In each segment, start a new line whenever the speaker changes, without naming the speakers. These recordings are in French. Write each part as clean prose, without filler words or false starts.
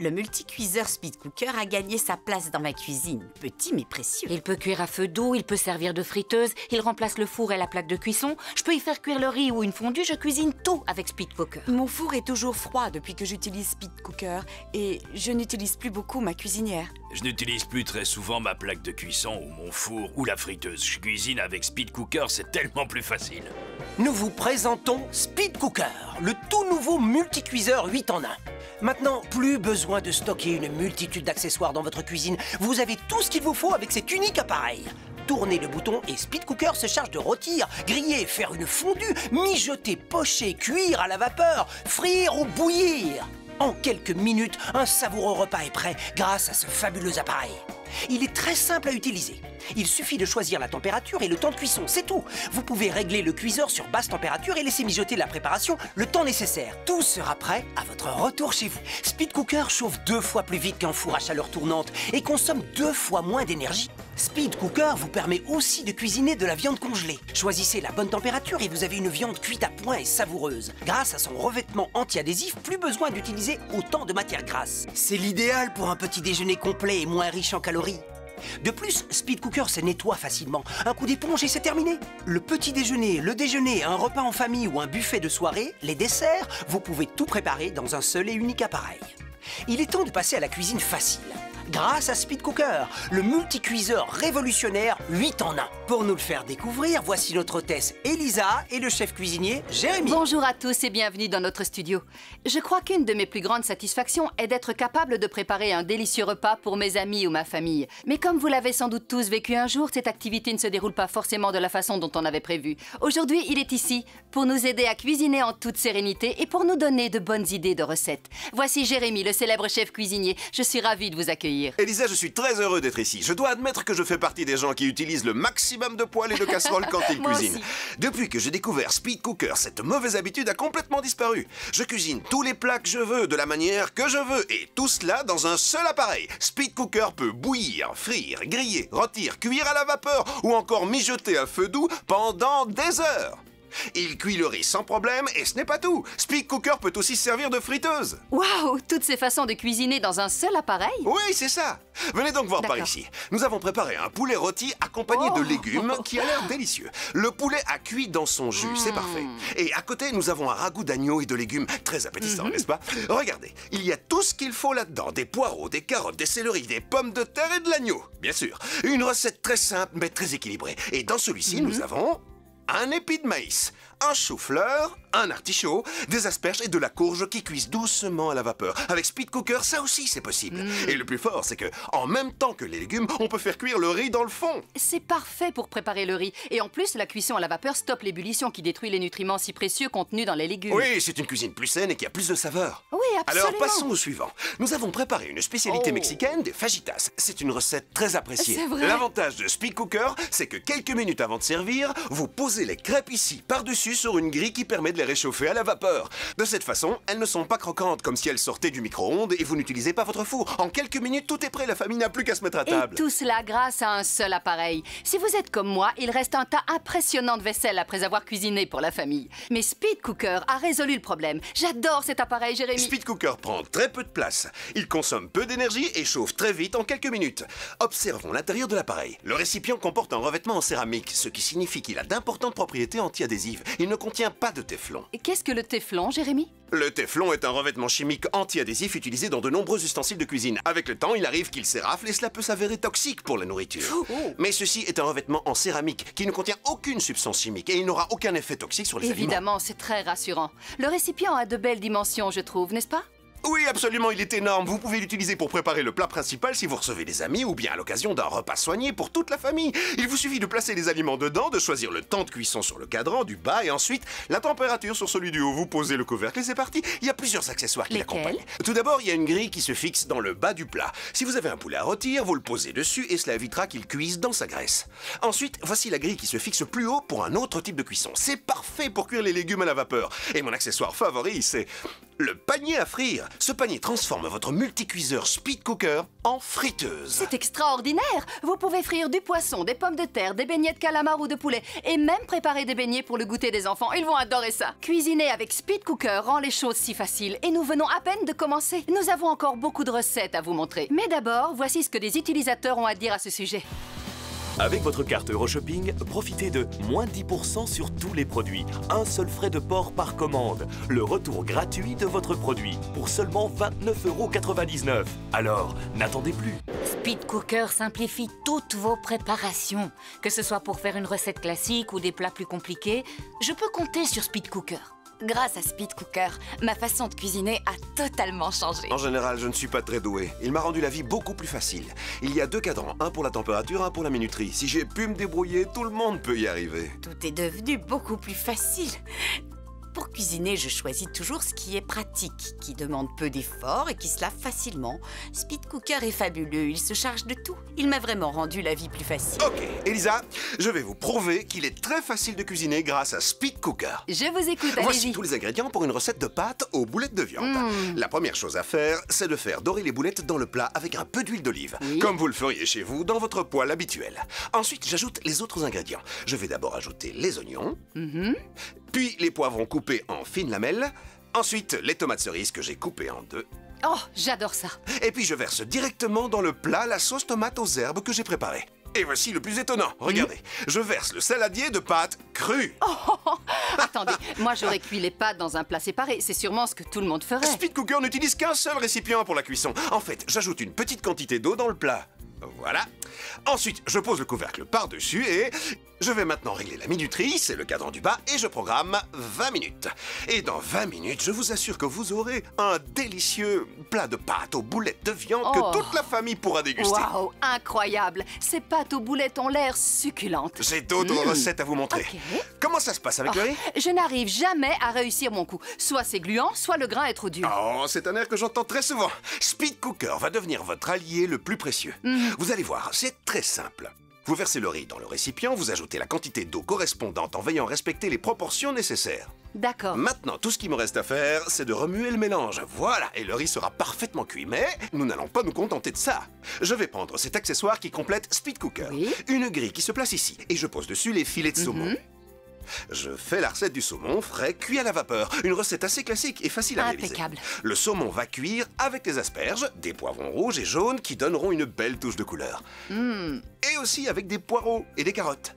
Le multicuiseur Speed Cooker a gagné sa place dans ma cuisine. Petit mais précieux.
Il peut cuire à feu doux, il peut servir de friteuse, il remplace le four et la plaque de cuisson. Je peux y faire cuire le riz ou une fondue, je cuisine tout avec Speed Cooker.
Mon four est toujours froid depuis que j'utilise Speed Cooker et je n'utilise plus beaucoup ma cuisinière.
Je n'utilise plus très souvent ma plaque de cuisson ou mon four ou la friteuse. Je cuisine avec Speed Cooker, c'est tellement plus facile.
Nous vous présentons Speed Cooker, le tout nouveau multicuiseur 8 en 1. Maintenant, plus besoin de stocker une multitude d'accessoires dans votre cuisine. Vous avez tout ce qu'il vous faut avec cet unique appareil. Tournez le bouton et Speed Cooker se charge de rôtir, griller, faire une fondue, mijoter, pocher, cuire à la vapeur, frire ou bouillir. En quelques minutes, un savoureux repas est prêt grâce à ce fabuleux appareil. Il est très simple à utiliser. Il suffit de choisir la température et le temps de cuisson, c'est tout. Vous pouvez régler le cuiseur sur basse température et laisser mijoter la préparation le temps nécessaire. Tout sera prêt à votre retour chez vous. Speed Cooker chauffe 2 fois plus vite qu'un four à chaleur tournante et consomme 2 fois moins d'énergie. Speed Cooker vous permet aussi de cuisiner de la viande congelée. Choisissez la bonne température et vous avez une viande cuite à point et savoureuse. Grâce à son revêtement anti-adhésif, plus besoin d'utiliser autant de matière grasse. C'est l'idéal pour un petit déjeuner complet et moins riche en calories. De plus, Speed Cooker se nettoie facilement. Un coup d'éponge et c'est terminé. Le petit déjeuner, le déjeuner, un repas en famille ou un buffet de soirée, les desserts, vous pouvez tout préparer dans un seul et unique appareil. Il est temps de passer à la cuisine facile. Grâce à Speed Cooker, le multicuiseur révolutionnaire 8 en 1. Pour nous le faire découvrir, voici notre hôtesse Elisa et le chef cuisinier Jérémy.
Bonjour à tous et bienvenue dans notre studio. Je crois qu'une de mes plus grandes satisfactions est d'être capable de préparer un délicieux repas pour mes amis ou ma famille. Mais comme vous l'avez sans doute tous vécu un jour, cette activité ne se déroule pas forcément de la façon dont on avait prévu. Aujourd'hui, il est ici pour nous aider à cuisiner en toute sérénité et pour nous donner de bonnes idées de recettes. Voici Jérémy, le célèbre chef cuisinier. Je suis ravie de vous accueillir.
Elisa, je suis très heureux d'être ici. Je dois admettre que je fais partie des gens qui utilisent le maximum de poêles et de casseroles quand ils
Moi
cuisinent.
aussi.
Depuis que j'ai découvert Speed Cooker, cette mauvaise habitude a complètement disparu. Je cuisine tous les plats que je veux, de la manière que je veux, et tout cela dans un seul appareil. Speed Cooker peut bouillir, frire, griller, rôtir, cuire à la vapeur ou encore mijoter à feu doux pendant des heures. Il cuit le riz sans problème et ce n'est pas tout. Speed Cooker peut aussi servir de friteuse.
Waouh, toutes ces façons de cuisiner dans un seul appareil?
Oui, c'est ça. Venez donc voir par
D'accord.
ici. Nous avons préparé un poulet rôti accompagné de légumes qui a l'air délicieux. Le poulet a cuit dans son jus, c'est parfait. Et à côté, nous avons un ragoût d'agneau et de légumes très appétissant, n'est-ce pas? Regardez, il y a tout ce qu'il faut là-dedans. Des poireaux, des carottes, des céleris, des pommes de terre et de l'agneau. Bien sûr. Une recette très simple mais très équilibrée. Et dans celui-ci, nous avons un épi de maïs, un chou-fleur, un artichaut, des asperges et de la courge qui cuisent doucement à la vapeur. Avec Speed Cooker, ça aussi c'est possible. Et le plus fort, c'est que en même temps que les légumes, on peut faire cuire le riz dans le fond.
C'est parfait pour préparer le riz. Et en plus, la cuisson à la vapeur stoppe l'ébullition qui détruit les nutriments si précieux contenus dans les légumes.
Oui, c'est une cuisine plus saine et qui a plus de saveur.
Oui, absolument.
Alors passons au suivant. Nous avons préparé une spécialité mexicaine, des fajitas. C'est une recette très appréciée.
C'est vrai.
L'avantage de Speed Cooker, c'est que quelques minutes avant de servir, vous posez les crêpes ici, par-dessus, sur une grille qui permet de les réchauffer à la vapeur. De cette façon, elles ne sont pas croquantes comme si elles sortaient du micro-ondes et vous n'utilisez pas votre four. En quelques minutes, tout est prêt, la famille n'a plus qu'à se mettre à table.
Et tout cela grâce à un seul appareil. Si vous êtes comme moi, il reste un tas impressionnant de vaisselle après avoir cuisiné pour la famille. Mais Speed Cooker a résolu le problème. J'adore cet appareil, Jérémy.
Speed Cooker prend très peu de place. Il consomme peu d'énergie et chauffe très vite en quelques minutes. Observons l'intérieur de l'appareil. Le récipient comporte un revêtement en céramique, ce qui signifie qu'il a d'importantes propriétés anti-adhésives. Il ne contient pas de téflon.
Et qu'est-ce que le téflon, Jérémy?
Le téflon est un revêtement chimique anti-adhésif utilisé dans de nombreux ustensiles de cuisine. Avec le temps, il arrive qu'il s'érafle et cela peut s'avérer toxique pour la nourriture. Mais ceci est un revêtement en céramique qui ne contient aucune substance chimique et il n'aura aucun effet toxique sur les aliments.
Évidemment, c'est très rassurant. Le récipient a de belles dimensions, je trouve, n'est-ce pas?
Oui, absolument, il est énorme. Vous pouvez l'utiliser pour préparer le plat principal si vous recevez des amis ou bien à l'occasion d'un repas soigné pour toute la famille. Il vous suffit de placer les aliments dedans, de choisir le temps de cuisson sur le cadran du bas et ensuite la température sur celui du haut. Vous posez le couvercle et c'est parti. Il y a plusieurs accessoires qui
Lesquels?
l'accompagnent. Tout d'abord, il y a une grille qui se fixe dans le bas du plat. Si vous avez un poulet à rôtir, vous le posez dessus et cela évitera qu'il cuise dans sa graisse. Ensuite, voici la grille qui se fixe plus haut pour un autre type de cuisson. C'est parfait pour cuire les légumes à la vapeur. Et mon accessoire favori, c'est le panier à frire. Ce panier transforme votre multicuiseur Speed Cooker en friteuse.
C'est extraordinaire! Vous pouvez frire du poisson, des pommes de terre, des beignets de calamar ou de poulet et même préparer des beignets pour le goûter des enfants. Ils vont adorer ça. Cuisiner avec Speed Cooker rend les choses si faciles et nous venons à peine de commencer. Nous avons encore beaucoup de recettes à vous montrer. Mais d'abord, voici ce que des utilisateurs ont à dire à ce sujet.
Avec votre carte Euroshopping, profitez de moins 10% sur tous les produits. Un seul frais de port par commande. Le retour gratuit de votre produit pour seulement 29,99 €. Alors, n'attendez plus.
Speed Cooker simplifie toutes vos préparations. Que ce soit pour faire une recette classique ou des plats plus compliqués, je peux compter sur Speed Cooker.
Grâce à Speed Cooker, ma façon de cuisiner a totalement changé.
En général, je ne suis pas très doué. Il m'a rendu la vie beaucoup plus facile. Il y a 2 cadrans, un pour la température, un pour la minuterie. Si j'ai pu me débrouiller, tout le monde peut y arriver.
Tout est devenu beaucoup plus facile. Pour cuisiner, je choisis toujours ce qui est pratique, qui demande peu d'efforts et qui se lave facilement. Speed Cooker est fabuleux, il se charge de tout. Il m'a vraiment rendu la vie plus facile.
Ok, Elisa, je vais vous prouver qu'il est très facile de cuisiner grâce à Speed Cooker.
Je vous écoute,
Voici
allez-y.
tous les ingrédients pour une recette de pâtes aux boulettes de viande. La première chose à faire, c'est de faire dorer les boulettes dans le plat avec un peu d'huile d'olive, comme vous le feriez chez vous dans votre poêle habituel. Ensuite, j'ajoute les autres ingrédients. Je vais d'abord ajouter les oignons, puis les poivrons coupés en fines lamelles, ensuite les tomates cerises que j'ai coupées en 2.
Oh, j'adore ça.
Et puis je verse directement dans le plat la sauce tomate aux herbes que j'ai préparée. Et voici le plus étonnant, regardez, je verse le saladier de pâtes crues.
Attendez, moi j'aurais cuit les pâtes dans un plat séparé. C'est sûrement ce que tout le monde ferait.
Speed Cooker n'utilise qu'un seul récipient pour la cuisson. En fait, j'ajoute une petite quantité d'eau dans le plat. Voilà. Ensuite, je pose le couvercle par-dessus et je vais maintenant régler la minuterie, c'est le cadran du bas, et je programme 20 minutes. Et dans 20 minutes, je vous assure que vous aurez un délicieux plat de pâtes aux boulettes de viande que toute la famille pourra déguster.
Waouh, incroyable. Ces pâtes aux boulettes ont l'air succulentes.
J'ai d'autres recettes à vous montrer.
Ok.
Comment ça se passe avec le riz?
Je n'arrive jamais à réussir mon coup. Soit c'est gluant, soit le grain est trop dur.
Oh, c'est un air que j'entends très souvent. Speed Cooker va devenir votre allié le plus précieux. Vous allez voir, c'est très simple. Vous versez le riz dans le récipient, vous ajoutez la quantité d'eau correspondante en veillant à respecter les proportions nécessaires.
D'accord.
Maintenant, tout ce qui me reste à faire, c'est de remuer le mélange. Voilà, et le riz sera parfaitement cuit. Mais nous n'allons pas nous contenter de ça. Je vais prendre cet accessoire qui complète Speed Cooker.
Oui.
Une grille qui se place ici, et je pose dessus les filets de saumon. Je fais la recette du saumon frais cuit à la vapeur. Une recette assez classique et facile à réaliser.
Impeccable.
Le saumon va cuire avec des asperges, des poivrons rouges et jaunes qui donneront une belle touche de couleur. Et aussi avec des poireaux et des carottes.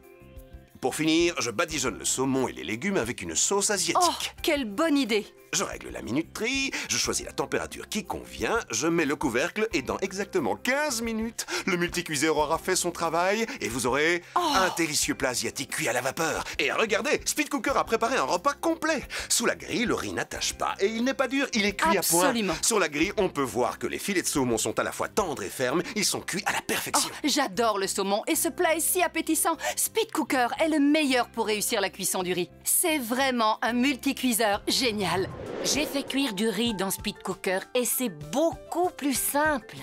Pour finir, je badigeonne le saumon et les légumes avec une sauce
Oh,
asiatique.
quelle bonne idée.
Je règle la minuterie, je choisis la température qui convient, je mets le couvercle et dans exactement 15 minutes, le multicuiseur aura fait son travail et vous aurez un délicieux plat asiatique cuit à la vapeur. Et regardez, Speed Cooker a préparé un repas complet. Sous la grille, le riz n'attache pas et il n'est pas dur, il est cuit
Absolument.
à point. Sur la grille, on peut voir que les filets de saumon sont à la fois tendres et fermes, ils sont cuits à la perfection.
J'adore le saumon et ce plat est si appétissant. Speed Cooker est le meilleur pour réussir la cuisson du riz. C'est vraiment un multicuiseur génial.
J'ai fait cuire du riz dans Speed Cooker et c'est beaucoup plus simple.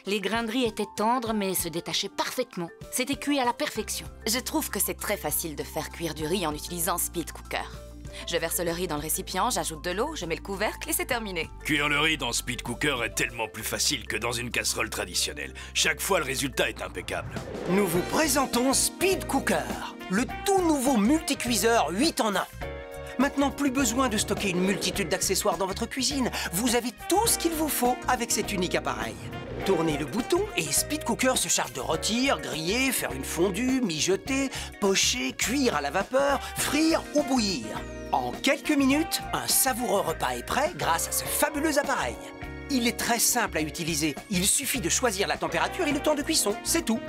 Les grains de riz étaient tendres mais se détachaient parfaitement. C'était cuit à la perfection.
Je trouve que c'est très facile de faire cuire du riz en utilisant Speed Cooker. Je verse le riz dans le récipient, j'ajoute de l'eau, je mets le couvercle et c'est terminé.
Cuire le riz dans Speed Cooker est tellement plus facile que dans une casserole traditionnelle. Chaque fois, le résultat est impeccable.
Nous vous présentons Speed Cooker, le tout nouveau multicuiseur 8 en 1. Maintenant, plus besoin de stocker une multitude d'accessoires dans votre cuisine. Vous avez tout ce qu'il vous faut avec cet unique appareil. Tournez le bouton et Speed Cooker se charge de rôtir, griller, faire une fondue, mijoter, pocher, cuire à la vapeur, frire ou bouillir. En quelques minutes, un savoureux repas est prêt grâce à ce fabuleux appareil. Il est très simple à utiliser. Il suffit de choisir la température et le temps de cuisson, c'est tout.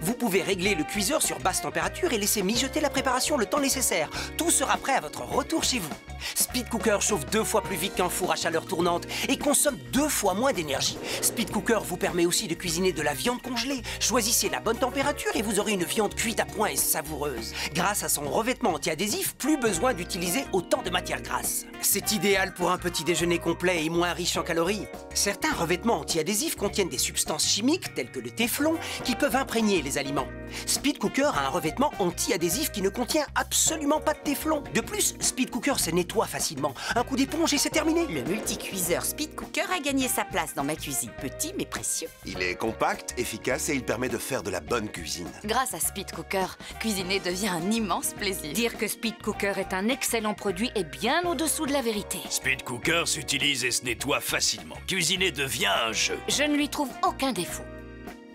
Vous pouvez régler le cuiseur sur basse température et laisser mijoter la préparation le temps nécessaire. Tout sera prêt à votre retour chez vous. Speed Cooker chauffe 2 fois plus vite qu'un four à chaleur tournante et consomme 2 fois moins d'énergie. Speed Cooker vous permet aussi de cuisiner de la viande congelée. Choisissez la bonne température et vous aurez une viande cuite à point et savoureuse. Grâce à son revêtement anti-adhésif, plus besoin d'utiliser autant de matière grasse. C'est idéal pour un petit déjeuner complet et moins riche en calories. Certains revêtements anti-adhésifs contiennent des substances chimiques, telles que le téflon, qui peuvent imprégner les aliments. Speed Cooker a un revêtement anti-adhésif qui ne contient absolument pas de téflon. De plus, Speed Cooker se nettoie facilement. Un coup d'éponge et c'est terminé.
Le multicuiseur Speed Cooker a gagné sa place dans ma cuisine. Petit mais précieux.
Il est compact, efficace et il permet de faire de la bonne cuisine.
Grâce à Speed Cooker, cuisiner devient un immense plaisir.
Dire que Speed Cooker est un excellent produit est bien au-dessous de la vérité.
Speed Cooker s'utilise et se nettoie facilement. Cuisiner devient un jeu.
Je ne lui trouve aucun défaut.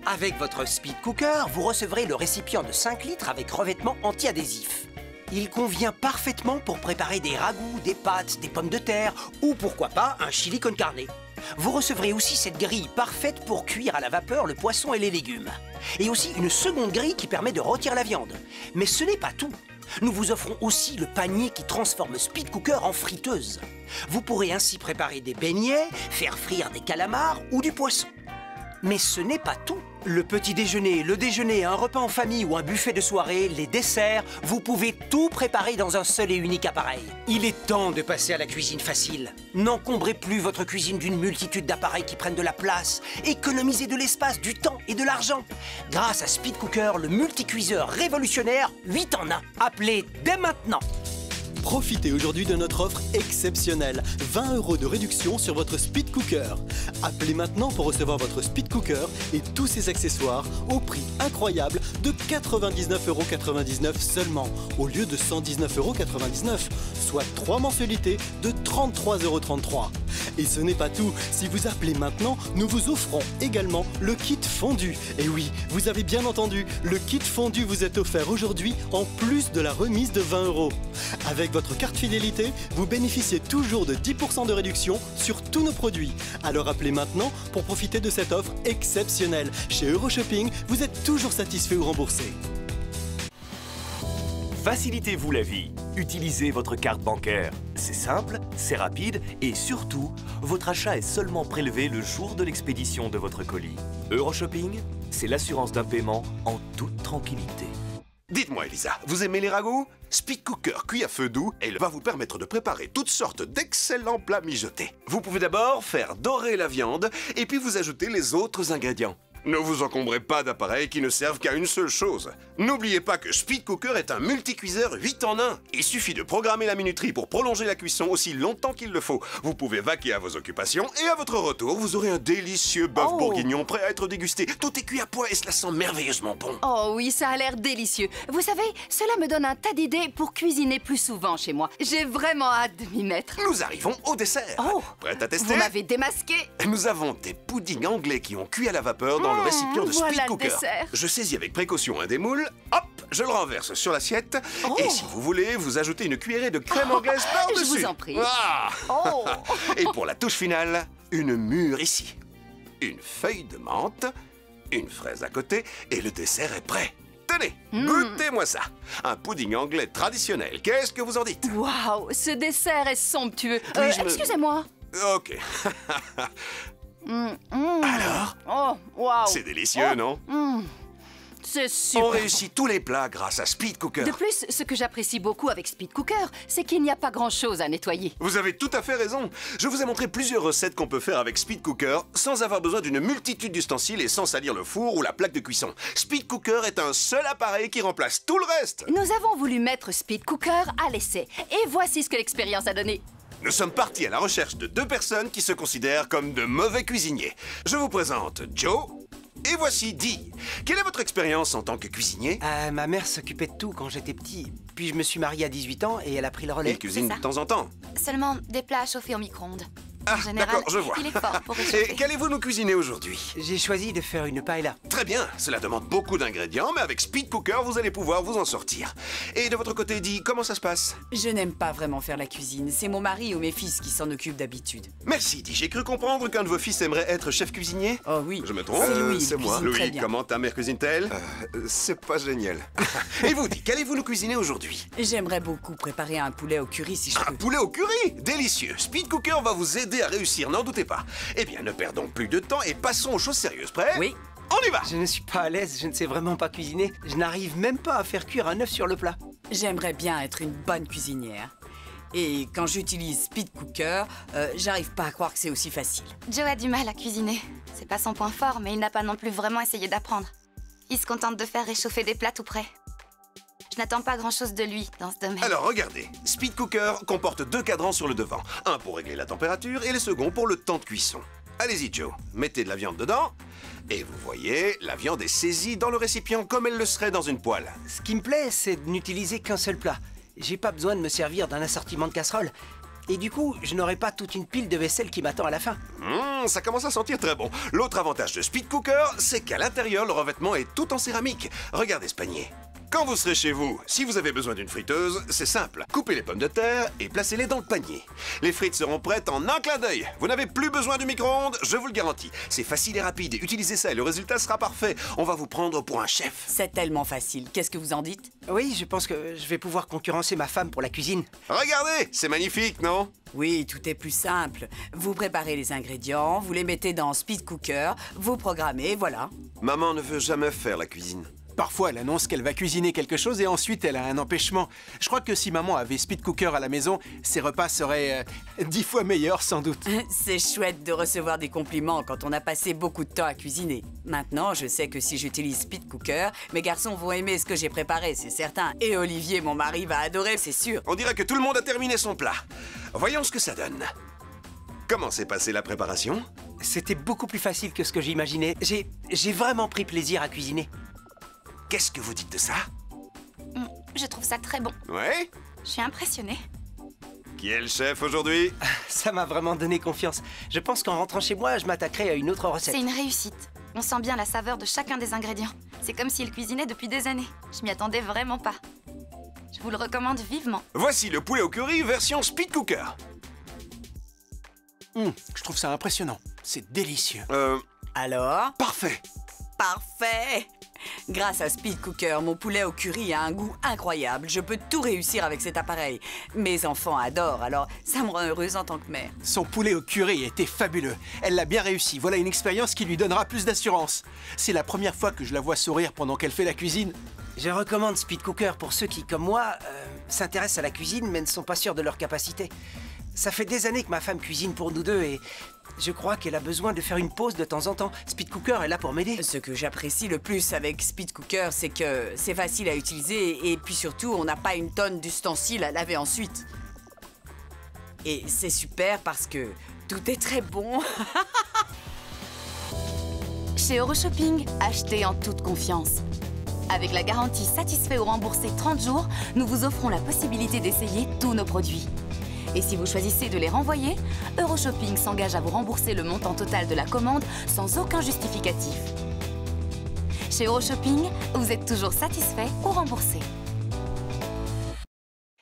Avec votre Speed Cooker, vous recevrez le récipient de 5 litres avec revêtement anti-adhésif. Il convient parfaitement pour préparer des ragoûts, des pâtes, des pommes de terre ou pourquoi pas un chili con carne. Vous recevrez aussi cette grille parfaite pour cuire à la vapeur le poisson et les légumes. Et aussi une seconde grille qui permet de rôtir la viande. Mais ce n'est pas tout. Nous vous offrons aussi le panier qui transforme Speed Cooker en friteuse. Vous pourrez ainsi préparer des beignets, faire frire des calamars ou du poisson. Mais ce n'est pas tout. Le petit déjeuner, le déjeuner, un repas en famille ou un buffet de soirée, les desserts, vous pouvez tout préparer dans un seul et unique appareil. Il est temps de passer à la cuisine facile. N'encombrez plus votre cuisine d'une multitude d'appareils qui prennent de la place. Économisez de l'espace, du temps et de l'argent. Grâce à Speed Cooker, le multicuiseur révolutionnaire 8 en 1. Appelez dès maintenant.
Profitez aujourd'hui de notre offre exceptionnelle. 20 € de réduction sur votre Speed Cooker. Appelez maintenant pour recevoir votre Speed Cooker et tous ses accessoires au prix incroyable de 99,99 € seulement, au lieu de 119,99 €, soit 3 mensualités de 33,33 €. Et ce n'est pas tout. Si vous appelez maintenant, nous vous offrons également le kit fondu. Et oui, vous avez bien entendu, le kit fondu vous est offert aujourd'hui en plus de la remise de 20 €. Avec votre carte fidélité, vous bénéficiez toujours de 10% de réduction sur tous nos produits. Alors appelez maintenant pour profiter de cette offre exceptionnelle. Chez Euroshopping, vous êtes toujours satisfait ou remboursé.
Facilitez-vous la vie. Utilisez votre carte bancaire. C'est simple, c'est rapide et surtout, votre achat est seulement prélevé le jour de l'expédition de votre colis. Euroshopping, c'est l'assurance d'un paiement en toute tranquillité.
Dites-moi, Elisa, vous aimez les ragoûts? Speed Cooker cuit à feu doux et il va vous permettre de préparer toutes sortes d'excellents plats mijotés. Vous pouvez d'abord faire dorer la viande et puis vous ajouter les autres ingrédients. Ne vous encombrez pas d'appareils qui ne servent qu'à une seule chose. N'oubliez pas que Speed Cooker est un multicuiseur 8 en 1. Il suffit de programmer la minuterie pour prolonger la cuisson aussi longtemps qu'il le faut. Vous pouvez vaquer à vos occupations et à votre retour, vous aurez un délicieux bœuf bourguignon prêt à être dégusté. Tout est cuit à point et cela sent merveilleusement bon.
Oh oui, ça a l'air délicieux. Vous savez, cela me donne un tas d'idées pour cuisiner plus souvent chez moi. J'ai vraiment hâte de m'y mettre.
Nous arrivons au dessert.
Oh,
prête à tester?
Vous m'avez démasqué.
Nous avons des puddings anglais qui ont cuit à la vapeur dans le récipient de
voilà
Speed
le
Cooker.
dessert.
Je saisis avec précaution un des moules, hop, je le renverse sur l'assiette. Et si vous voulez, vous ajoutez une cuillerée de crème anglaise par-dessus.
Je vous en prie.
Ah.
Oh.
Et pour la touche finale, une mûre ici, une feuille de menthe, une fraise à côté et le dessert est prêt. Tenez, goûtez-moi ça. Un pudding anglais traditionnel. Qu'est-ce que vous en dites?
Waouh, ce dessert est somptueux.
Puis-je me-
Excusez-moi.
Ok. Alors?
Oh, waouh.
C'est délicieux, non?
C'est super.
On réussit tous les plats grâce à Speed Cooker.
De plus, ce que j'apprécie beaucoup avec Speed Cooker, c'est qu'il n'y a pas grand-chose à nettoyer.
Vous avez tout à fait raison. Je vous ai montré plusieurs recettes qu'on peut faire avec Speed Cooker sans avoir besoin d'une multitude d'ustensiles et sans salir le four ou la plaque de cuisson. Speed Cooker est un seul appareil qui remplace tout le reste.
Nous avons voulu mettre Speed Cooker à l'essai. Et voici ce que l'expérience a donné.
Nous sommes partis à la recherche de 2 personnes qui se considèrent comme de mauvais cuisiniers. Je vous présente Joe et voici Dee. Quelle est votre expérience en tant que cuisinier?
Ma mère s'occupait de tout quand j'étais petit. Puis je me suis marié à 18 ans et elle a pris le relais.
Il cuisine
c'est
de
ça.
temps en temps.
Seulement des plats à chauffer au micro-ondes.
Ah,
En général,
d'accord, je vois.
il est fort pour
Et
réchauffer.
qu'allez-vous nous cuisiner aujourd'hui?
J'ai choisi de faire une paella.
Très bien, cela demande beaucoup d'ingrédients, mais avec Speed Cooker, vous allez pouvoir vous en sortir. Et de votre côté, Dee, comment ça se passe?
Je n'aime pas vraiment faire la cuisine. C'est mon mari ou mes fils qui s'en occupent d'habitude.
Merci, Dee. J'ai cru comprendre qu'un de vos fils aimerait être chef cuisinier.
Oh oui.
Je me trompe?
C'est Louis, il
C'est moi.
cuisine très
Louis,
bien.
comment ta mère cuisine-t-elle? C'est pas génial. Et vous, Dee, qu'allez-vous nous cuisiner aujourd'hui?
J'aimerais beaucoup préparer un poulet au curry si je
Un
peux.
poulet au curry! Délicieux! Speed Cooker va vous aider à réussir, n'en doutez pas. Eh bien, ne perdons plus de temps et passons aux choses sérieuses. Prêt?
Oui.
On y va!
Je ne suis pas à l'aise, je ne sais vraiment pas cuisiner. Je n'arrive même pas à faire cuire un œuf sur le plat.
J'aimerais bien être une bonne cuisinière. Et quand j'utilise Speed Cooker, j'arrive pas à croire que c'est aussi facile.
Joe a du mal à cuisiner. C'est pas son point fort, mais il n'a pas non plus vraiment essayé d'apprendre. Il se contente de faire réchauffer des plats tout près. Je n'attends pas grand-chose de lui dans ce domaine.
Alors regardez, Speed Cooker comporte 2 cadrans sur le devant. Un pour régler la température et le second pour le temps de cuisson. Allez-y Joe, mettez de la viande dedans. Et vous voyez, la viande est saisie dans le récipient comme elle le serait dans une poêle.
Ce qui me plaît, c'est de n'utiliser qu'un seul plat. J'ai pas besoin de me servir d'un assortiment de casseroles. Et du coup, je n'aurai pas toute une pile de vaisselle qui m'attend à la fin.
Ça commence à sentir très bon. L'autre avantage de Speed Cooker, c'est qu'à l'intérieur, le revêtement est tout en céramique. Regardez ce panier. Quand vous serez chez vous, si vous avez besoin d'une friteuse, c'est simple. Coupez les pommes de terre et placez-les dans le panier. Les frites seront prêtes en un clin d'œil. Vous n'avez plus besoin du micro-ondes, je vous le garantis. C'est facile et rapide. Utilisez ça et le résultat sera parfait. On va vous prendre pour un chef.
C'est tellement facile. Qu'est-ce que vous en dites?
Oui, je pense que je vais pouvoir concurrencer ma femme pour la cuisine.
Regardez, c'est magnifique, non?
Oui, tout est plus simple. Vous préparez les ingrédients, vous les mettez dans Speed Cooker, vous programmez, voilà.
Maman ne veut jamais faire la cuisine.
Parfois, elle annonce qu'elle va cuisiner quelque chose et ensuite elle a un empêchement. Je crois que si maman avait Speed Cooker à la maison, ses repas seraient 10 fois meilleurs sans doute.
C'est chouette de recevoir des compliments quand on a passé beaucoup de temps à cuisiner. Maintenant, je sais que si j'utilise Speed Cooker, mes garçons vont aimer ce que j'ai préparé, c'est certain. Et Olivier, mon mari, va adorer, c'est sûr.
On dirait que tout le monde a terminé son plat. Voyons ce que ça donne. Comment s'est passée la préparation?
C'était beaucoup plus facile que ce que j'imaginais. J'ai vraiment pris plaisir à cuisiner.
Qu'est-ce que vous dites de ça?
Je trouve ça très bon.
Ouais?
Je suis impressionnée.
Qui est le chef aujourd'hui?
Ça m'a vraiment donné confiance. Je pense qu'en rentrant chez moi, je m'attaquerai à une autre recette.
C'est une réussite. On sent bien la saveur de chacun des ingrédients. C'est comme s'il cuisinait depuis des années. Je m'y attendais vraiment pas. Je vous le recommande vivement.
Voici le poulet au curry version Speed Cooker.
Je trouve ça impressionnant. C'est délicieux.
Alors?
Parfait.
Parfait! Grâce à Speed Cooker, mon poulet au curry a un goût incroyable. Je peux tout réussir avec cet appareil. Mes enfants adorent, alors ça me rend heureuse en tant que mère.
Son poulet au curry était fabuleux. Elle l'a bien réussi. Voilà une expérience qui lui donnera plus d'assurance. C'est la première fois que je la vois sourire pendant qu'elle fait la cuisine.
Je recommande Speed Cooker pour ceux qui, comme moi, s'intéressent à la cuisine mais ne sont pas sûrs de leur capacité. Ça fait des années que ma femme cuisine pour nous deux et je crois qu'elle a besoin de faire une pause de temps en temps. Speed Cooker est là pour m'aider.
Ce que j'apprécie le plus avec Speed Cooker, c'est que c'est facile à utiliser et puis surtout, on n'a pas une tonne d'ustensiles à laver ensuite. Et c'est super parce que tout est très bon.
Chez Euroshopping, achetez en toute confiance. Avec la garantie satisfait ou remboursé 30 jours, nous vous offrons la possibilité d'essayer tous nos produits. Et si vous choisissez de les renvoyer, Euroshopping s'engage à vous rembourser le montant total de la commande sans aucun justificatif. Chez Euroshopping, vous êtes toujours satisfait ou remboursé.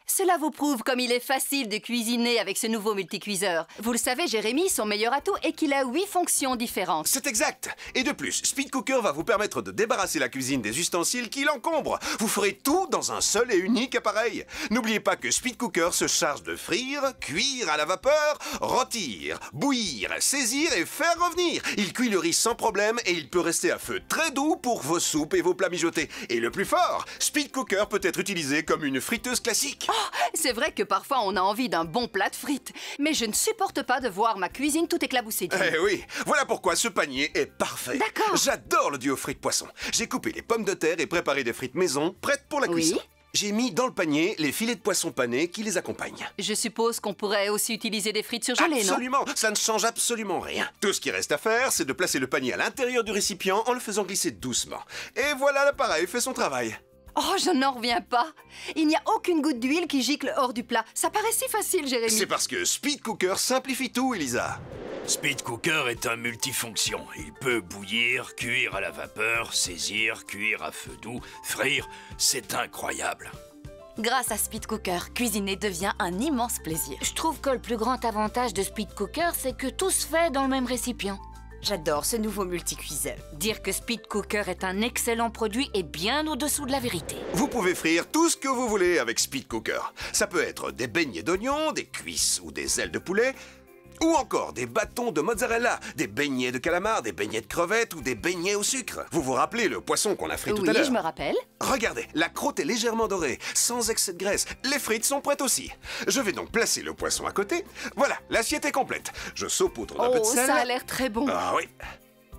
Cela vous prouve comme il est facile de cuisiner avec ce nouveau multicuiseur. Vous le savez, Jérémy, son meilleur atout est qu'il a 8 fonctions différentes.
C'est exact. Et de plus, Speed Cooker va vous permettre de débarrasser la cuisine des ustensiles qui l'encombrent. Vous ferez tout dans un seul et unique appareil. N'oubliez pas que Speed Cooker se charge de frire, cuire à la vapeur, rôtir, bouillir, saisir et faire revenir. Il cuit le riz sans problème et il peut rester à feu très doux pour vos soupes et vos plats mijotés. Et le plus fort, Speed Cooker peut être utilisé comme une friteuse classique.
C'est vrai que parfois on a envie d'un bon plat de frites, mais je ne supporte pas de voir ma cuisine tout éclaboussée d'huile.
Eh oui, voilà pourquoi ce panier est parfait.
D'accord.
J'adore le duo frites poisson. J'ai coupé les pommes de terre et préparé des frites maison prêtes pour la cuisson. J'ai mis dans le panier les filets de poisson panés qui les accompagnent.
Je suppose qu'on pourrait aussi utiliser des frites surgelées, non?
Absolument, ça ne change absolument rien. Tout ce qui reste à faire, c'est de placer le panier à l'intérieur du récipient en le faisant glisser doucement. Et voilà, l'appareil fait son travail.
Oh, je n'en reviens pas. Il n'y a aucune goutte d'huile qui gicle hors du plat. Ça paraît si facile, Jérémy.
C'est parce que Speed Cooker simplifie tout, Elisa.
Speed Cooker est un multifonction. Il peut bouillir, cuire à la vapeur, saisir, cuire à feu doux, frire. C'est incroyable.
Grâce à Speed Cooker, cuisiner devient un immense plaisir.
Je trouve que le plus grand avantage de Speed Cooker, c'est que tout se fait dans le même récipient.
J'adore ce nouveau multicuiseur.
Dire que Speed Cooker est un excellent produit est bien au-dessous de la vérité.
Vous pouvez frire tout ce que vous voulez avec Speed Cooker. Ça peut être des beignets d'oignons, des cuisses ou des ailes de poulet, ou encore des bâtons de mozzarella, des beignets de calamar, des beignets de crevettes ou des beignets au sucre. Vous vous rappelez le poisson qu'on a frit tout à l'heure?
Oui, je me rappelle.
Regardez, la croûte est légèrement dorée, sans excès de graisse. Les frites sont prêtes aussi. Je vais donc placer le poisson à côté. Voilà, l'assiette est complète. Je saupoudre d'un peu de sel.
Ça a l'air très bon.
Ah oui.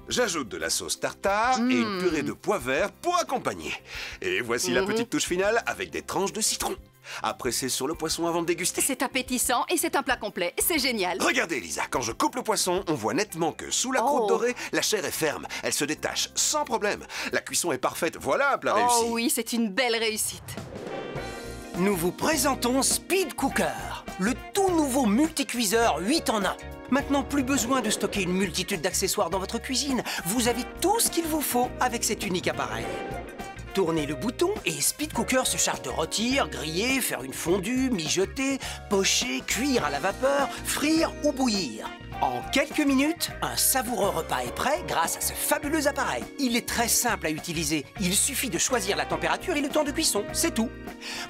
J'ajoute de la sauce tartare et une purée de pois verts pour accompagner. Et voici la petite touche finale avec des tranches de citron. À presser sur le poisson avant de déguster.
C'est appétissant et c'est un plat complet. C'est génial.
Regardez, Lisa, quand je coupe le poisson, on voit nettement que sous la croûte dorée, la chair est ferme. Elle se détache sans problème. La cuisson est parfaite. Voilà un plat réussi.
Oh oui, c'est une belle réussite.
Nous vous présentons Speed Cooker, le tout nouveau multicuiseur 8 en 1. Maintenant, plus besoin de stocker une multitude d'accessoires dans votre cuisine. Vous avez tout ce qu'il vous faut avec cet unique appareil. Tournez le bouton et Speed Cooker se charge de rôtir, griller, faire une fondue, mijoter, pocher, cuire à la vapeur, frire ou bouillir. En quelques minutes, un savoureux repas est prêt grâce à ce fabuleux appareil. Il est très simple à utiliser. Il suffit de choisir la température et le temps de cuisson, c'est tout.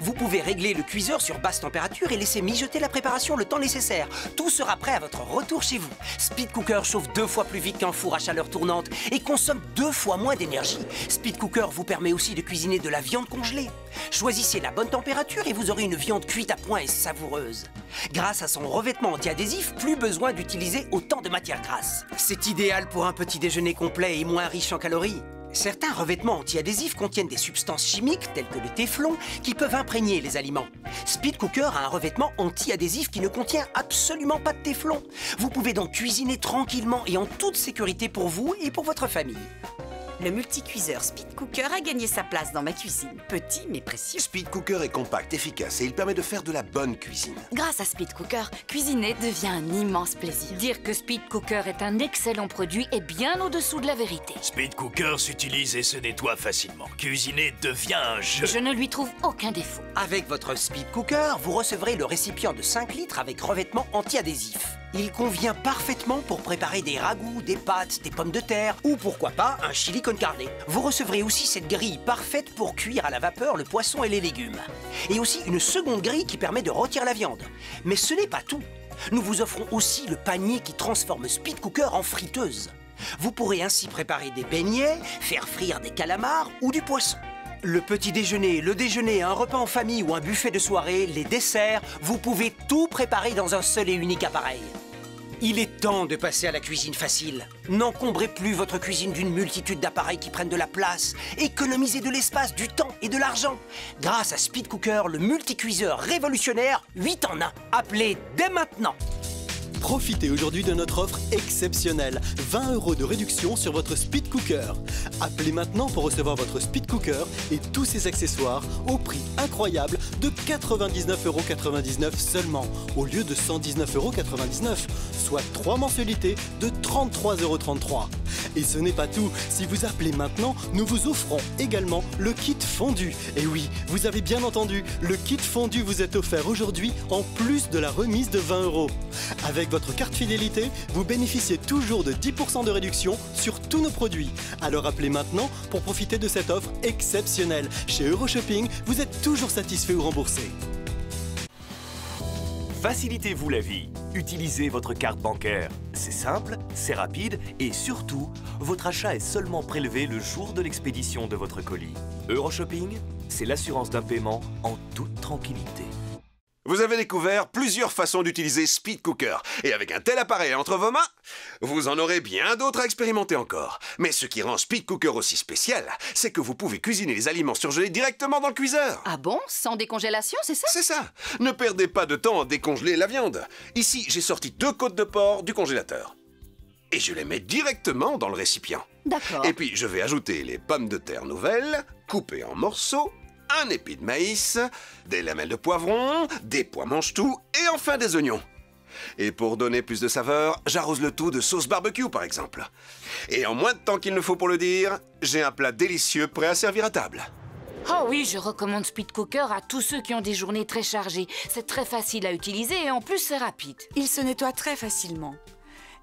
Vous pouvez régler le cuiseur sur basse température et laisser mijoter la préparation le temps nécessaire. Tout sera prêt à votre retour chez vous. Speed Cooker chauffe 2 fois plus vite qu'un four à chaleur tournante et consomme 2 fois moins d'énergie. Speed Cooker vous permet aussi de cuisiner de la viande congelée. Choisissez la bonne température et vous aurez une viande cuite à point et savoureuse. Grâce à son revêtement anti-adhésif, plus besoin d'utiliser autant de matière grasse. C'est idéal pour un petit déjeuner complet et moins riche en calories. Certains revêtements anti-adhésifs contiennent des substances chimiques, telles que le téflon, qui peuvent imprégner les aliments. Speed Cooker a un revêtement anti-adhésif qui ne contient absolument pas de téflon. Vous pouvez donc cuisiner tranquillement et en toute sécurité pour vous et pour votre famille.
Le multicuiseur Speed Cooker a gagné sa place dans ma cuisine. Petit mais précieux.
Speed Cooker est compact, efficace et il permet de faire de la bonne cuisine.
Grâce à Speed Cooker, cuisiner devient un immense plaisir.
Dire que Speed Cooker est un excellent produit est bien au-dessous de la vérité.
Speed Cooker s'utilise et se nettoie facilement. Cuisiner devient un jeu.
Je ne lui trouve aucun défaut.
Avec votre Speed Cooker, vous recevrez le récipient de 5 litres avec revêtement anti-adhésif. Il convient parfaitement pour préparer des ragoûts, des pâtes, des pommes de terre ou pourquoi pas un chili con carne. Vous recevrez aussi cette grille parfaite pour cuire à la vapeur le poisson et les légumes. Et aussi une seconde grille qui permet de rôtir la viande. Mais ce n'est pas tout. Nous vous offrons aussi le panier qui transforme Speed Cooker en friteuse. Vous pourrez ainsi préparer des beignets, faire frire des calamars ou du poisson. Le petit déjeuner, le déjeuner, un repas en famille ou un buffet de soirée, les desserts, vous pouvez tout préparer dans un seul et unique appareil. Il est temps de passer à la cuisine facile. N'encombrez plus votre cuisine d'une multitude d'appareils qui prennent de la place. Économisez de l'espace, du temps et de l'argent. Grâce à Speed Cooker, le multicuiseur révolutionnaire 8 en 1. Appelez dès maintenant.
Profitez aujourd'hui de notre offre exceptionnelle. 20 € de réduction sur votre Speed Cooker. Appelez maintenant pour recevoir votre Speed Cooker et tous ses accessoires au prix incroyable de 99,99 € seulement, au lieu de 119,99 €, soit 3 mensualités de 33,33 €. Et ce n'est pas tout. Si vous appelez maintenant, nous vous offrons également le kit fondu. Et oui, vous avez bien entendu, le kit fondu vous est offert aujourd'hui en plus de la remise de 20 €. Avec votre carte fidélité, vous bénéficiez toujours de 10% de réduction sur tous nos produits. Alors appelez maintenant pour profiter de cette offre exceptionnelle. Chez Euroshopping, vous êtes toujours satisfait ou remboursé.
Facilitez-vous la vie. Utilisez votre carte bancaire. C'est simple, c'est rapide et surtout, votre achat est seulement prélevé le jour de l'expédition de votre colis. Euroshopping, c'est l'assurance d'un paiement en toute tranquillité.
Vous avez découvert plusieurs façons d'utiliser Speed Cooker. Et avec un tel appareil entre vos mains, vous en aurez bien d'autres à expérimenter encore. Mais ce qui rend Speed Cooker aussi spécial, c'est que vous pouvez cuisiner les aliments surgelés directement dans le cuiseur.
Ah bon? Sans décongélation, c'est ça?
C'est ça. Ne perdez pas de temps à décongeler la viande. Ici, j'ai sorti 2 côtes de porc du congélateur. Et je les mets directement dans le récipient.
D'accord.
Et puis, je vais ajouter les pommes de terre nouvelles, coupées en morceaux, un épi de maïs, des lamelles de poivron, des pois mange-tout et enfin des oignons. Et pour donner plus de saveur, j'arrose le tout de sauce barbecue par exemple. Et en moins de temps qu'il ne faut pour le dire, j'ai un plat délicieux prêt à servir à table.
Oh oui, je recommande Speed Cooker à tous ceux qui ont des journées très chargées. C'est très facile à utiliser et en plus c'est rapide.
Il se nettoie très facilement.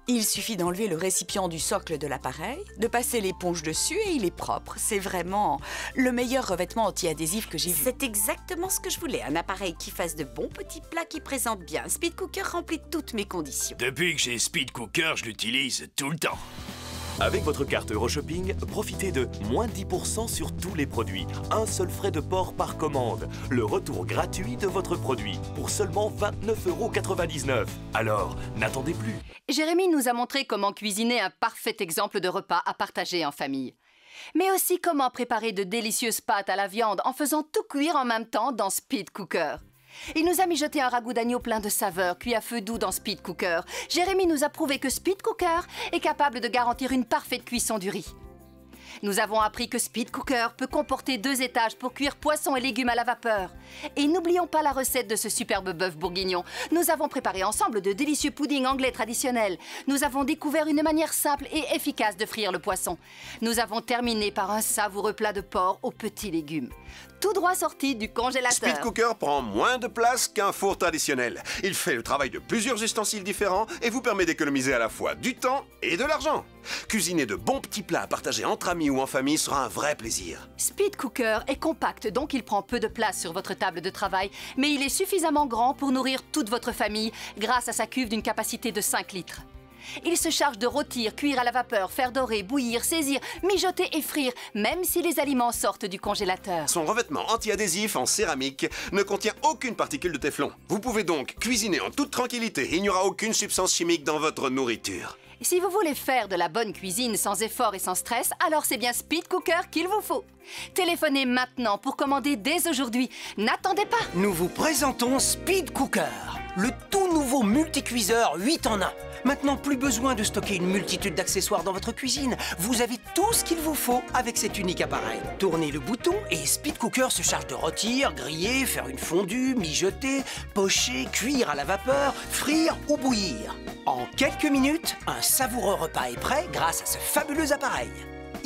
Il suffit d'enlever le récipient du socle de l'appareil, de passer l'éponge dessus et il est propre. C'est vraiment le meilleur revêtement anti-adhésif que j'ai vu. C'est exactement ce que je voulais, un appareil qui fasse de bons petits plats qui présentent bien. Speed Cooker remplit toutes mes conditions.
Depuis que j'ai Speed Cooker, je l'utilise tout le temps.
Avec votre carte Euroshopping, profitez de moins 10% sur tous les produits. Un seul frais de port par commande. Le retour gratuit de votre produit pour seulement 29,99 €. Alors, n'attendez plus.
Jérémy nous a montré comment cuisiner un parfait exemple de repas à partager en famille. Mais aussi comment préparer de délicieuses pâtes à la viande en faisant tout cuire en même temps dans Speed Cooker. Il nous a mijoté un ragoût d'agneau plein de saveurs, cuit à feu doux dans Speed Cooker. Jérémy nous a prouvé que Speed Cooker est capable de garantir une parfaite cuisson du riz. Nous avons appris que Speed Cooker peut comporter 2 étages pour cuire poissons et légumes à la vapeur. Et n'oublions pas la recette de ce superbe bœuf bourguignon. Nous avons préparé ensemble de délicieux puddings anglais traditionnels. Nous avons découvert une manière simple et efficace de frire le poisson. Nous avons terminé par un savoureux plat de porc aux petits légumes. Tout droit sorti du congélateur.
Speed Cooker prend moins de place qu'un four traditionnel. Il fait le travail de plusieurs ustensiles différents et vous permet d'économiser à la fois du temps et de l'argent. Cuisiner de bons petits plats à partager entre amis ou en famille sera un vrai plaisir.
Speed Cooker est compact, donc il prend peu de place sur votre table de travail, mais il est suffisamment grand pour nourrir toute votre famille grâce à sa cuve d'une capacité de 5 litres. Il se charge de rôtir, cuire à la vapeur, faire dorer, bouillir, saisir, mijoter et frire, même si les aliments sortent du congélateur.
Son revêtement anti-adhésif en céramique ne contient aucune particule de téflon. Vous pouvez donc cuisiner en toute tranquillité. Il n'y aura aucune substance chimique dans votre nourriture.
Si vous voulez faire de la bonne cuisine sans effort et sans stress, alors c'est bien Speed Cooker qu'il vous faut. Téléphonez maintenant pour commander dès aujourd'hui. N'attendez pas.
Nous vous présentons Speed Cooker, le tout nouveau multicuiseur 8 en 1. Maintenant, plus besoin de stocker une multitude d'accessoires dans votre cuisine. Vous avez tout ce qu'il vous faut avec cet unique appareil. Tournez le bouton et Speed Cooker se charge de rôtir, griller, faire une fondue, mijoter, pocher, cuire à la vapeur, frire ou bouillir. En quelques minutes, un savoureux repas est prêt grâce à ce fabuleux appareil.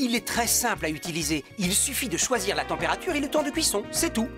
Il est très simple à utiliser. Il suffit de choisir la température et le temps de cuisson, c'est tout.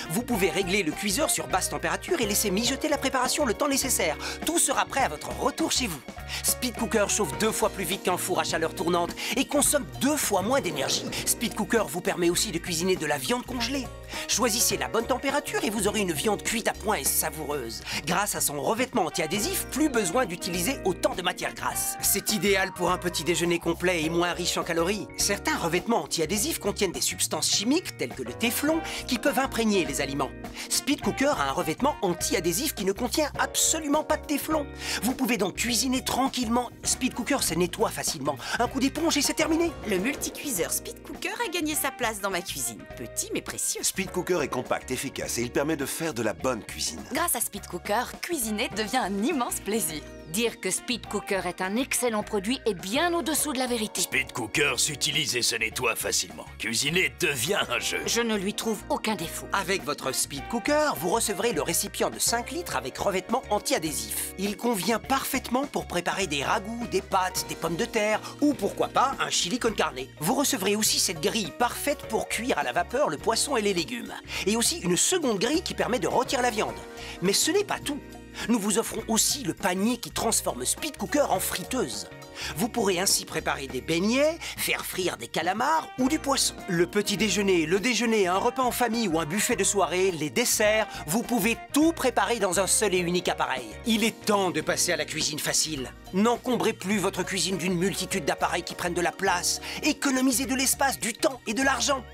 Vous pouvez régler le cuiseur sur basse température et laisser mijoter la préparation le temps nécessaire. Tout sera prêt à votre retour chez vous. Speed Cooker chauffe 2 fois plus vite qu'un four à chaleur tournante et consomme 2 fois moins d'énergie. Speed Cooker vous permet aussi de cuisiner de la viande congelée. Choisissez la bonne température et vous aurez une viande cuite à point et savoureuse. Grâce à son revêtement anti-adhésif, plus besoin d'utiliser autant de matière grasse. C'est idéal pour un petit déjeuner complet et moins riche en calories. Certains revêtements anti-adhésifs contiennent des substances chimiques, telles que le téflon, qui peuvent imprégner les aliments. Speed Cooker a un revêtement anti-adhésif qui ne contient absolument pas de téflon. Vous pouvez donc cuisiner tranquillement. Speed Cooker se nettoie facilement. Un coup d'éponge et c'est terminé.
Le multicuiseur Speed Cooker a gagné sa place dans ma cuisine. Petit mais précieux.
Speed Cooker est compact, efficace et il permet de faire de la bonne cuisine.
Grâce à Speed Cooker, cuisiner devient un immense plaisir.
Dire que Speed Cooker est un excellent produit est bien au-dessous de la vérité.
Speed Cooker s'utilise et se nettoie facilement. Cuisiner devient un jeu.
Je ne lui trouve aucun défaut.
Avec votre Speed Cooker, vous recevrez le récipient de 5 litres avec revêtement anti-adhésif. Il convient parfaitement pour préparer des ragoûts, des pâtes, des pommes de terre ou pourquoi pas un chili con carne. Vous recevrez aussi cette grille parfaite pour cuire à la vapeur le poisson et les légumes. Et aussi une seconde grille qui permet de rôtir la viande. Mais ce n'est pas tout. Nous vous offrons aussi le panier qui transforme Speed Cooker en friteuse. Vous pourrez ainsi préparer des beignets, faire frire des calamars ou du poisson. Le petit déjeuner, le déjeuner, un repas en famille ou un buffet de soirée, les desserts, vous pouvez tout préparer dans un seul et unique appareil. Il est temps de passer à la cuisine facile. N'encombrez plus votre cuisine d'une multitude d'appareils qui prennent de la place. Économisez de l'espace, du temps et de l'argent.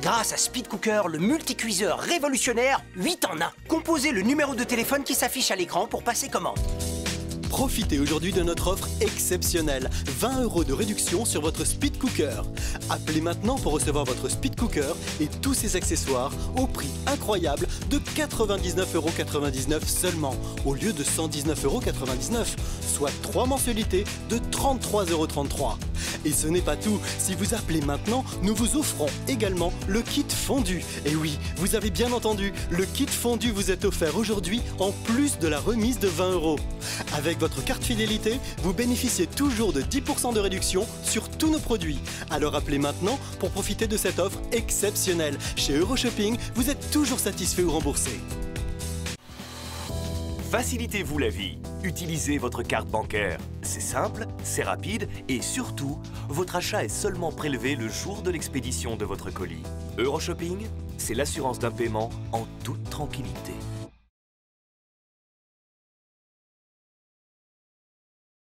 Grâce à Speed Cooker, le multicuiseur révolutionnaire 8 en 1. Composez le numéro de téléphone qui s'affiche à l'écran pour passer commande.
Profitez aujourd'hui de notre offre exceptionnelle. 20 € de réduction sur votre Speed Cooker. Appelez maintenant pour recevoir votre Speed Cooker et tous ses accessoires au prix incroyable de 99,99 € seulement, au lieu de 119,99 €, soit 3 mensualités de 33,33 €. Et ce n'est pas tout. Si vous appelez maintenant, nous vous offrons également le kit fondu. Et oui, vous avez bien entendu, le kit fondu vous est offert aujourd'hui en plus de la remise de 20 €. Avec votre carte fidélité, vous bénéficiez toujours de 10% de réduction sur tous nos produits. Alors appelez maintenant pour profiter de cette offre exceptionnelle. Chez Euroshopping, vous êtes toujours satisfait ou remboursé.
Facilitez-vous la vie. Utilisez votre carte bancaire. C'est simple, c'est rapide et surtout, votre achat est seulement prélevé le jour de l'expédition de votre colis. Euroshopping, c'est l'assurance d'un paiement en toute tranquillité.